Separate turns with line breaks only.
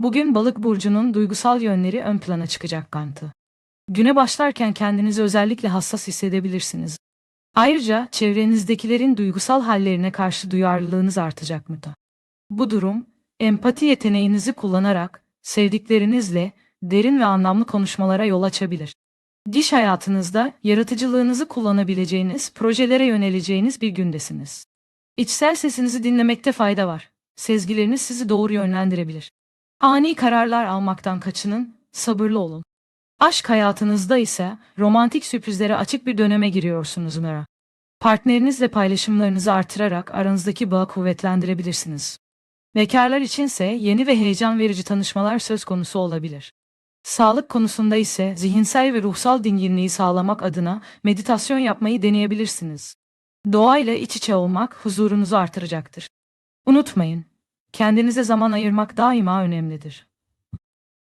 Bugün Balık burcunun duygusal yönleri ön plana çıkacak Kantı. Güne başlarken kendinizi özellikle hassas hissedebilirsiniz. Ayrıca çevrenizdekilerin duygusal hallerine karşı duyarlılığınız artacak mı da? Bu durum, empati yeteneğinizi kullanarak sevdiklerinizle derin ve anlamlı konuşmalara yol açabilir. İş hayatınızda yaratıcılığınızı kullanabileceğiniz, projelere yöneleceğiniz bir gündesiniz. İçsel sesinizi dinlemekte fayda var. Sezgileriniz sizi doğru yönlendirebilir. Ani kararlar almaktan kaçının, sabırlı olun. Aşk hayatınızda ise romantik sürprizlere açık bir döneme giriyorsunuz Mera. Partnerinizle paylaşımlarınızı artırarak aranızdaki bağı kuvvetlendirebilirsiniz. Bekarlar içinse yeni ve heyecan verici tanışmalar söz konusu olabilir. Sağlık konusunda ise zihinsel ve ruhsal dinginliği sağlamak adına meditasyon yapmayı deneyebilirsiniz. Doğayla iç içe olmak huzurunuzu artıracaktır. Unutmayın, kendinize zaman ayırmak daima önemlidir.